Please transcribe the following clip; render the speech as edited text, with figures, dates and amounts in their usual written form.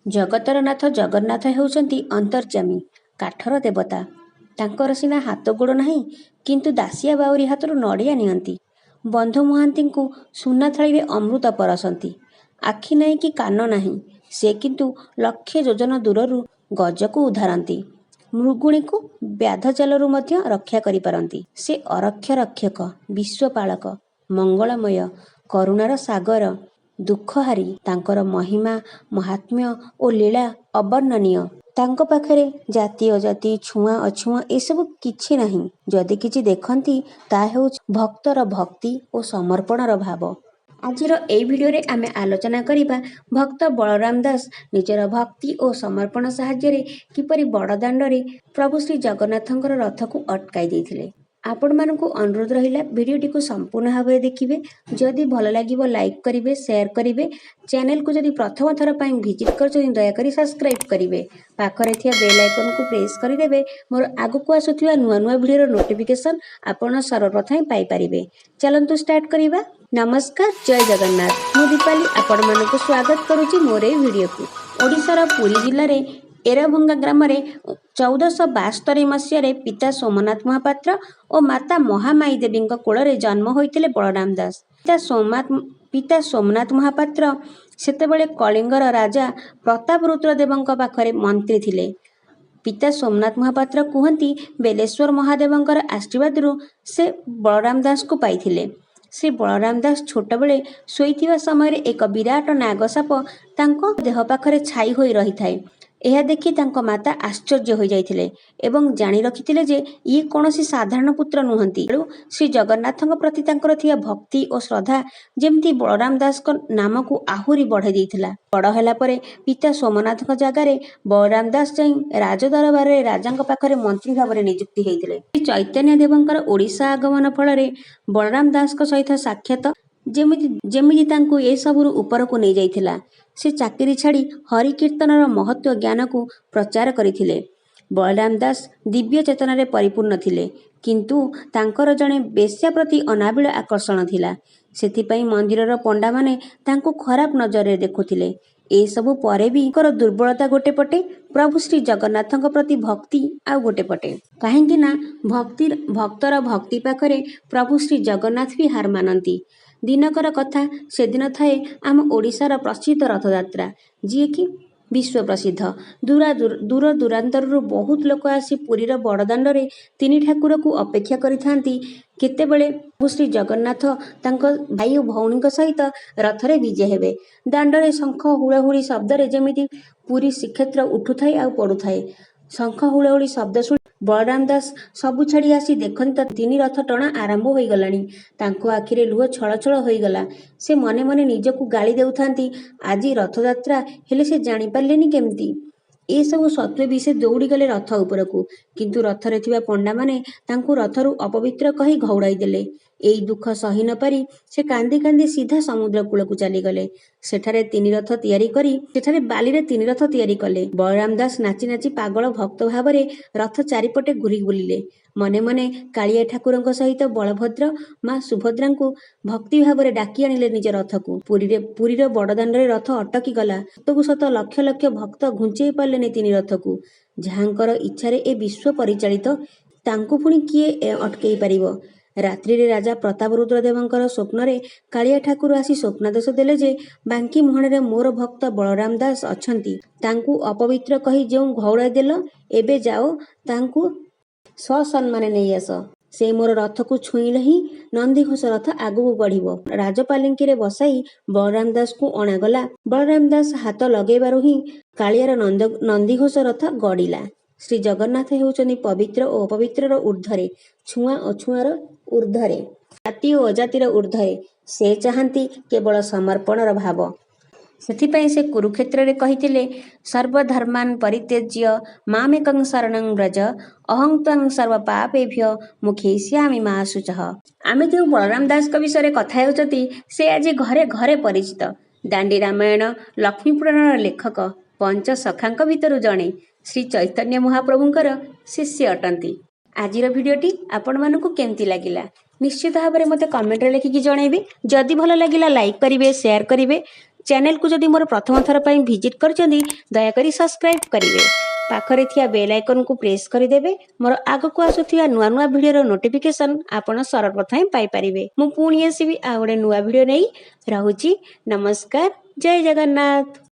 ଜଗତର ନାଥ ଜଗନ୍ନାଥ ହେଉଛନ୍ତି ଅନ୍ତର୍ଯ୍ୟାମୀ, କାଠର ଦେବତା। ତାଙ୍କର ସିନା ହାତ ଗୋଡ଼ ନାହିଁ, କିନ୍ତୁ ଦାସିଆ ବାଉରି ହାତରୁ ନଡ଼ିଆ ନିଅନ୍ତି। ବନ୍ଧୁ ମହାନ୍ତିଙ୍କୁ ସୁନା ଥାଳିରେ ଅମୃତ ପରସନ୍ତି। ଆଖି ନାହିଁ କି କାନ ନାହିଁ, ସେ କିନ୍ତୁ ଲକ୍ଷେ ଯୋଜନ ଦୂରରୁ ଗଜକୁ ଉଦ୍ଧାରନ୍ତି। ମୃଗୁଣୀକୁ ବ୍ୟାଧଜାଲରୁ ମଧ୍ୟ ରକ୍ଷା କରିପାରନ୍ତି। ସେ ଅରକ୍ଷ ରକ୍ଷକ, ବିଶ୍ୱପାଳକ, ମଙ୍ଗଳମୟ, କରୁଣାର ସାଗର, ଦୁଃଖହାରୀ। ତାଙ୍କର ମହିମା, ମହାତ୍ମ୍ୟ ଓ ଲୀଳା ଅବର୍ଣ୍ଣନୀୟ। ତାଙ୍କ ପାଖରେ ଜାତି ଅଜାତି, ଛୁଆଁ ଅଛୁଆଁ ଏସବୁ କିଛି ନାହିଁ। ଯଦି କିଛି ଦେଖନ୍ତି, ତାହା ହେଉଛି ଭକ୍ତର ଭକ୍ତି ଓ ସମର୍ପଣର ଭାବ। ଆଜିର ଏହି ଭିଡ଼ିଓରେ ଆମେ ଆଲୋଚନା କରିବା ଭକ୍ତ ବଳରାମ ଦାସ ନିଜର ଭକ୍ତି ଓ ସମର୍ପଣ ସାହାଯ୍ୟରେ କିପରି ବଡ଼ଦାଣ୍ଡରେ ପ୍ରଭୁ ଶ୍ରୀ ଜଗନ୍ନାଥଙ୍କର ରଥକୁ ଅଟକାଇ ଦେଇଥିଲେ। ଆପଣମାନଙ୍କୁ ଅନୁରୋଧ ରହିଲା ଭିଡ଼ିଓଟିକୁ ସମ୍ପୂର୍ଣ୍ଣ ଭାବରେ ଦେଖିବେ। ଯଦି ଭଲ ଲାଗିବ ଲାଇକ୍ କରିବେ, ସେୟାର କରିବେ। ଚ୍ୟାନେଲକୁ ଯଦି ପ୍ରଥମ ଥର ପାଇଁ ଭିଜିଟ୍ କରୁଛନ୍ତି ଦୟାକରି ସବସ୍କ୍ରାଇବ୍ କରିବେ। ପାଖରେ ଥିବା ବେଲ୍ ଆଇକନକୁ ପ୍ରେସ୍ କରିଦେବେ। ମୋର ଆଗକୁ ଆସୁଥିବା ନୂଆ ନୂଆ ଭିଡ଼ିଓର ନୋଟିଫିକେସନ୍ ଆପଣ ସର୍ବପ୍ରଥମେ ପାଇପାରିବେ। ଚାଲନ୍ତୁ ଷ୍ଟାର୍ଟ କରିବା। ନମସ୍କାର, ଜୟ ଜଗନ୍ନାଥ। ମୁଁ ଦୀପାଲି ଆପଣମାନଙ୍କୁ ସ୍ୱାଗତ କରୁଛି ମୋର ଏହି ଭିଡ଼ିଓକୁ। ଓଡ଼ିଶାର ପୁରୀ ଜିଲ୍ଲାରେ ଏରଭଙ୍ଗା ଗ୍ରାମରେ 1472 ମସିହାରେ ପିତା ସୋମନାଥ ମହାପାତ୍ର ଓ ମାତା ମହାମାଇ ଦେବୀଙ୍କ କୋଳରେ ଜନ୍ମ ହୋଇଥିଲେ ବଳରାମ ଦାସ। ପିତା ସୋମନାଥ ମହାପାତ୍ର ସେତେବେଳେ କଳିଙ୍ଗର ରାଜା ପ୍ରତାପରୁଦ୍ର ଦେବଙ୍କ ପାଖରେ ମନ୍ତ୍ରୀ ଥିଲେ। ପିତା ସୋମନାଥ ମହାପାତ୍ର କୁହନ୍ତି ବେଲେଶ୍ୱର ମହାଦେବଙ୍କର ଆଶୀର୍ବାଦରୁ ସେ ବଳରାମ ଦାସଙ୍କୁ ପାଇଥିଲେ। ଶ୍ରୀ ବଳରାମ ଦାସ ଛୋଟବେଳେ ଶୋଇଥିବା ସମୟରେ ଏକ ବିରାଟ ନାଗସାପ ତାଙ୍କ ଦେହ ପାଖରେ ଛାଇ ହୋଇ ରହିଥାଏ। ଏହା ଦେଖି ତାଙ୍କ ମାତା ଆଶ୍ଚର୍ଯ୍ୟ ହୋଇଯାଇଥିଲେ ଏବଂ ଜାଣି ରଖିଥିଲେ ଯେ ଇଏ କୌଣସି ସାଧାରଣ ପୁତ୍ର ନୁହନ୍ତି। ତେଣୁ ଶ୍ରୀ ଜଗନ୍ନାଥଙ୍କ ପ୍ରତି ତାଙ୍କର ଥିବା ଭକ୍ତି ଓ ଶ୍ରଦ୍ଧା ଯେମିତି ବଳରାମ ଦାସଙ୍କ ନାମକୁ ଆହୁରି ବଢ଼ାଇ ଦେଇଥିଲା। ବଡ଼ ହେଲା ପରେ ପିତା ସୋମନାଥଙ୍କ ଜାଗାରେ ବଳରାମ ଦାସ ଯାଇ ରାଜଦରବାରରେ ରାଜାଙ୍କ ପାଖରେ ମନ୍ତ୍ରୀ ଭାବରେ ନିଯୁକ୍ତି ହୋଇଥିଲେ। ଶ୍ରୀ ଚୈତନ୍ୟ ଦେବଙ୍କର ଓଡ଼ିଶା ଆଗମନ ଫଳରେ ବଳରାମ ଦାସଙ୍କ ସହିତ ସାକ୍ଷାତ ଯେମିତି ତାଙ୍କୁ ଏସବୁରୁ ଉପରକୁ ନେଇଯାଇଥିଲା। ସେ ଚାକିରି ଛାଡ଼ି ହରିକୀର୍ତ୍ତନର ମହତ୍ତ୍ୱ ଜ୍ଞାନକୁ ପ୍ରଚାର କରିଥିଲେ। ବଳରାମ ଦାସ ଦିବ୍ୟ ଚେତନାରେ ପରିପୂର୍ଣ୍ଣ ଥିଲେ, କିନ୍ତୁ ତାଙ୍କର ଜଣେ ବେଶ୍ୟା ପ୍ରତି ଅନାବିଳ ଆକର୍ଷଣ ଥିଲା। ସେଥିପାଇଁ ମନ୍ଦିରର ପଣ୍ଡାମାନେ ତାଙ୍କୁ ଖରାପ ନଜରରେ ଦେଖୁଥିଲେ। ଏସବୁ ପରେ ବି ତାଙ୍କର ଦୁର୍ବଳତା ଗୋଟେ ପଟେ, ପ୍ରଭୁ ଶ୍ରୀ ଜଗନ୍ନାଥଙ୍କ ପ୍ରତି ଭକ୍ତି ଆଉ ଗୋଟେ ପଟେ। କାହିଁକି ନା ଭକ୍ତର ଭକ୍ତି ପାଖରେ ପ୍ରଭୁ ଶ୍ରୀ ଜଗନ୍ନାଥ ବି ହାର ମାନନ୍ତି। ଦିନକର କଥା, ସେଦିନ ଥାଏ ଆମ ଓଡ଼ିଶାର ପ୍ରସିଦ୍ଧ ରଥଯାତ୍ରା, ଯିଏକି ବିଶ୍ୱ ପ୍ରସିଦ୍ଧ। ଦୂର ଦୂରାନ୍ତରରୁ ବହୁତ ଲୋକ ଆସି ପୁରୀର ବଡ଼ଦାଣ୍ଡରେ ତିନି ଠାକୁରକୁ ଅପେକ୍ଷା କରିଥାନ୍ତି କେତେବେଳେ ପ୍ରଭୁ ଶ୍ରୀ ଜଗନ୍ନାଥ ତାଙ୍କ ଭାଇ ଓ ଭଉଣୀଙ୍କ ସହିତ ରଥରେ ବିଜେ ହେବେ। ଦାଣ୍ଡରେ ଶଙ୍ଖ ହୁଳହୁଳି ଶବ୍ଦରେ ଯେମିତି ପୁରୀ ଶ୍ରୀକ୍ଷେତ୍ର ଉଠୁଥାଏ ଆଉ ପଡ଼ୁଥାଏ। ଶଙ୍ଖ ହୁଳହୁଳି ଶବ୍ଦ ଶୁଣି ବଳରାମ ଦାସ ସବୁ ଛାଡ଼ି ଆସି ଦେଖନ୍ତି ତ ତିନି ରଥ ଟଣା ଆରମ୍ଭ ହୋଇଗଲାଣି। ତାଙ୍କ ଆଖିରେ ଲୁହ ଛଳଛଳ ହୋଇଗଲା। ସେ ମନେ ମନେ ନିଜକୁ ଗାଳି ଦେଉଥାନ୍ତି, ଆଜି ରଥଯାତ୍ରା, ହେଲେ ସେ ଜାଣିପାରିଲେନି କେମିତି? ଏସବୁ ସତ୍ତ୍ୱେ ବି ସେ ଦୌଡ଼ିଗଲେ ରଥ ଉପରକୁ, କିନ୍ତୁ ରଥରେ ଥିବା ପଣ୍ଡାମାନେ ତାଙ୍କୁ ରଥରୁ ଅପବିତ୍ର କହି ଘଉଡ଼ାଇ ଦେଲେ। ଏଇ ଦୁଃଖ ସହି ନ ପାରି ସେ କାନ୍ଦି କାନ୍ଦି ସିଧା ସମୁଦ୍ର କୂଳକୁ ଚାଲିଗଲେ। ସେଠାରେ ବାଲିରେ ତିନି ରଥ ତିଆରି କଲେ। ବଳରାମ ଦାସ ନାଚି ନାଚି ପାଗଳ ଭକ୍ତ ଭାବରେ ରଥ ଚାରିପଟେ ଘୂରି ବୁଲିଲେ। ମନେ ମନେ କାଳିଆ ଠାକୁରଙ୍କ ସହିତ ବଳଭଦ୍ର, ମା ସୁଭଦ୍ରାଙ୍କୁ ଭକ୍ତି ଭାବରେ ଡାକି ଆଣିଲେ ନିଜ ରଥକୁ। ପୁରୀର ବଡ଼ଦାଣ୍ଡରେ ରଥ ଅଟକି ଗଲା। ସତକୁ ସତ ଲକ୍ଷ ଲକ୍ଷ ଭକ୍ତ ଘୁଞ୍ଚେଇ ପାରିଲେନି ତିନି ରଥକୁ। ଯାହାଙ୍କର ଇଚ୍ଛାରେ ଏ ବିଶ୍ୱ ପରିଚାଳିତ, ତାଙ୍କୁ ପୁଣି କିଏ ଅଟକେଇ ପାରିବ? ରାତ୍ରିରେ ରାଜା ପ୍ରତାପରୁଦ୍ର ଦେବଙ୍କର ସ୍ୱପ୍ନରେ କାଳିଆ ଠାକୁର ଆସି ସ୍ୱପ୍ନାଦେଶ ଦେଲେ ଯେ ବାଙ୍କି ମୁହାଣରେ ମୋର ଭକ୍ତ ବଳରାମ ଦାସ ଅଛନ୍ତି। ତାଙ୍କୁ ଅପବିତ୍ର କହି ଯେଉଁ ଘଉଡ଼ାଇ ଦେଲ, ଏବେ ଯାଅ ତାଙ୍କୁ ସସମ୍ମାନେ ନେଇ ଆସ। ସେ ମୋର ରଥକୁ ଛୁଇଁଲେ ହିଁ ନନ୍ଦିଘୋଷ ରଥ ଆଗକୁ ବଢ଼ିବ। ରାଜପାଲିଙ୍କିରେ ବସାଇ ବଳରାମ ଦାସଙ୍କୁ ଅଣାଗଲା। ବଳରାମ ଦାସ ହାତ ଲଗେଇବାରୁ ହିଁ କାଳିଆର ନନ୍ଦିଘୋଷ ରଥ ଗଡ଼ିଲା। ଶ୍ରୀ ଜଗନ୍ନାଥ ହେଉଛନ୍ତି ପବିତ୍ର ଓ ଅପବିତ୍ରର ଊର୍ଦ୍ଧ୍ୱରେ, ଛୁଆଁ ଅଛୁଆଁର ଊର୍ଦ୍ଧ୍ୱରେ, ଜାତି ଓ ଅଜାତିର ଊର୍ଦ୍ଧ୍ୱରେ। ସେ ଚାହାନ୍ତି କେବଳ ସମର୍ପଣର ଭାବ। ସେଥିପାଇଁ ସେ କୁରୁକ୍ଷେତ୍ରରେ କହିଥିଲେ, ସର୍ବଧର୍ମାନ୍ ପରିତ୍ୟଜ୍ୟ ମାମେକଂ ଶରଣଂ ବ୍ରଜ ଅହଂ ତ୍ୱଂ ସର୍ବ ପାପେଭ୍ୟ ମୋକ୍ଷୟିଷ୍ୟାମି ମା ଶୁଚଃ। ଆମେ ଯେଉଁ ବଳରାମ ଦାସଙ୍କ ବିଷୟରେ କଥା ହେଉଛନ୍ତି, ସେ ଆଜି ଘରେ ଘରେ ପରିଚିତ। ଦାଣ୍ଡି ରାମାୟଣ, ଲକ୍ଷ୍ମୀ ପୁରାଣର ଲେଖକ, ପଞ୍ଚ ସଖାଙ୍କ ଭିତରୁ ଜଣେ, ଶ୍ରୀ ଚୈତନ୍ୟ ମହାପ୍ରଭୁଙ୍କର ଶିଷ୍ୟ ଅଟନ୍ତି। ଆଜିର ଭିଡ଼ିଓଟି ଆପଣମାନଙ୍କୁ କେମିତି ଲାଗିଲା ନିଶ୍ଚିତ ଭାବରେ ମୋତେ କମେଣ୍ଟରେ ଲେଖିକି ଜଣାଇବେ। ଯଦି ଭଲ ଲାଗିଲା ଲାଇକ୍ କରିବେ, ସେୟାର କରିବେ। चैनल को जदि मोर प्रथम थर पर विजिट करछंती दयाकरी सब्सक्राइब करेंगे। पाखरे थिया बेल आइकन को प्रेस करदेवे मोर आग को आसुथिया नुआ नुआ वीडियो नोटिफिकेशन आपण सर्वप्रथम पाई परिबे। मु पुणी आसीबी आ गोटे नुआ वीडियो नहीं रहुची। नमस्कार, जय जगन्नाथ।